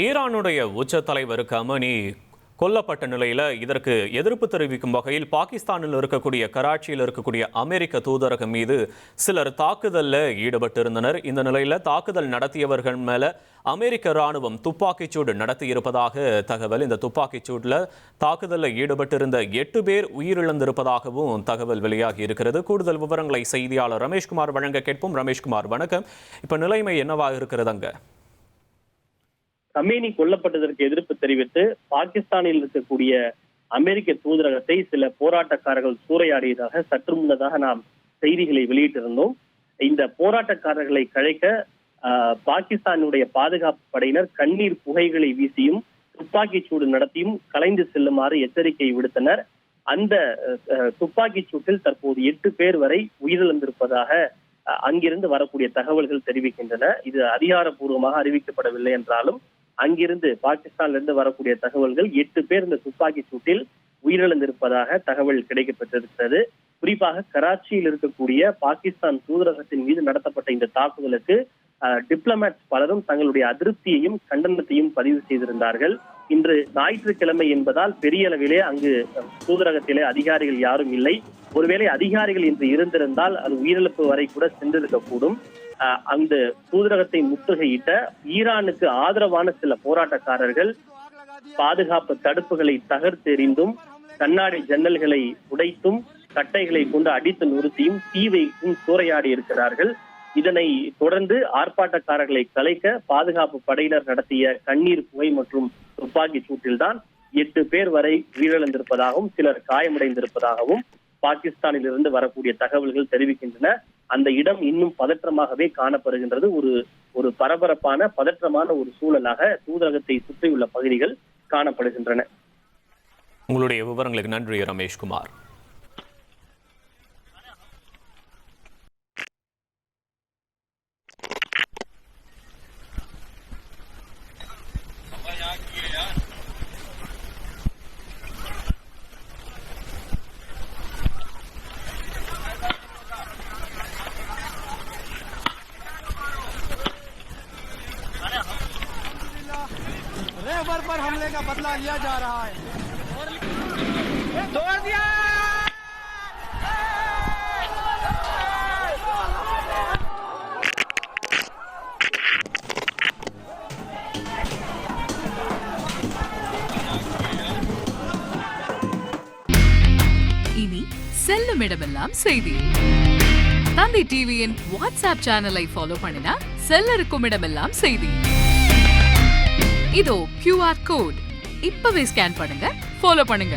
ஈரானுடைய உச்ச தலைவர் கமனி கொல்லப்பட்ட நிலையில் இதற்கு எதிர்ப்பு தெரிவிக்கும் வகையில் பாகிஸ்தானில் இருக்கக்கூடிய கராச்சியில் இருக்கக்கூடிய அமெரிக்க தூதரகம் மீது சிலர் தாக்குதலில் ஈடுபட்டிருந்தனர். இந்த நிலையில் தாக்குதல் நடத்தியவர்கள் மேல அமெரிக்க ராணுவம் துப்பாக்கிச்சூடு நடத்தியிருப்பதாக தகவல். இந்த துப்பாக்கிச்சூடில் தாக்குதலில் ஈடுபட்டிருந்த 8 பேர் உயிரிழந்திருப்பதாகவும் தகவல் வெளியாகி இருக்கிறது. கூடுதல் விவரங்களை செய்தியாளர் ரமேஷ்குமார் வழங்க கேட்போம். ரமேஷ்குமார், வணக்கம். இப்ப நிலைமை என்னவாக இருக்கிறது அங்க? கமேனி கொல்லப்பட்டதற்கு எதிர்ப்பு தெரிவித்து பாகிஸ்தானில் இருக்கக்கூடிய அமெரிக்க தூதரகத்தை சில போராட்டக்காரர்கள் சூறையாடியதாக சற்று முன்னதாக நாம் செய்திகளை வெளியிட்டிருந்தோம். இந்த போராட்டக்காரர்களை கலைக்க பாகிஸ்தானுடைய பாதுகாப்பு படையினர் கண்ணீர் புகைகளை வீசியும் துப்பாக்கிச் சூடு நடத்தியும் கலைந்து செல்லுமாறு எச்சரிக்கை விடுத்தனர். அந்த துப்பாக்கிச் சூட்டில் தற்போது 8 பேர் வரை உயிரிழந்திருப்பதாக அங்கிருந்து வரக்கூடிய தகவல்கள் தெரிவிக்கின்றன. இது அதிகாரப்பூர்வமாக அறிவிக்கப்படவில்லை என்றாலும் அங்கிருந்து பாகிஸ்தானிலிருந்து வரக்கூடிய தகவல்கள் 8 பேர் இந்த துப்பாக்கி சூட்டில் உயிரிழந்திருப்பதாக தகவல் கிடைக்கப்பட்டிருக்கிறது. குறிப்பாக கராச்சியில் இருக்கக்கூடிய பாகிஸ்தான் தூதரகத்தின் மீது நடத்தப்பட்ட இந்த தாக்குதலுக்கு டிப்ளமேட்ஸ் பலரும் தங்களுடைய அதிருப்தியையும் கண்டனத்தையும் பதிவு செய்திருந்தார்கள். இன்று ஞாயிற்றுக்கிழமை என்பதால் பெரிய அளவிலே அங்கு தூதரகத்திலே அதிகாரிகள் யாரும் இல்லை. ஒருவேளை அதிகாரிகள் இன்று இருந்திருந்தால் அது உயிரிழப்பு வரை கூட சென்றிருக்கக்கூடும். அந்த தூதரகத்தை முற்றுகையிட்ட ஈரானுக்கு ஆதரவான சில போராட்டக்காரர்கள் பாதுகாப்பு தடுப்புகளை தகர்த்தெறிந்தும் கண்ணாடி ஜன்னல்களை உடைத்தும் கட்டைகளை கொண்டு அடித்து நிறுத்தியும் தீ வைத்தும் சூறையாடி இருக்கிறார்கள். இதனை தொடர்ந்து ஆர்ப்பாட்டக்காரர்களை கலைக்க பாதுகாப்பு படையினர் நடத்திய கண்ணீர் புகை மற்றும் துப்பாக்கி சூட்டில்தான் 8 பேர் வரை உயிரிழந்திருப்பதாகவும் சிலர் காயமடைந்திருப்பதாகவும் பாகிஸ்தானில் இருந்து வரக்கூடிய தகவல்கள் தெரிவிக்கின்றன. அந்த இடம் இன்னும் பதற்றமாகவே காணப்படுகின்றது. ஒரு பரபரப்பான பதற்றமான ஒரு சூழலாக தூதரகத்தை சுற்றியுள்ள பகுதிகள் காணப்படுகின்றன. உங்களுடைய விவரங்களுக்கு நன்றி ரமேஷ்குமார். रेबर पर हमले का बदला लिया जा रहा है। तोड़ दिया। இனி செல்லும் இடமெல்லாம் செய்தி. தந்தி டிவியின் வாட்ஸ்அப் சேனலை ஃபாலோ பண்ணினா செல்ல இருக்கும் இடமெல்லாம் செய்தி. இதோ QR கோட் இப்பவே ஸ்கேன் பண்ணுங்க, ஃபாலோ பண்ணுங்க.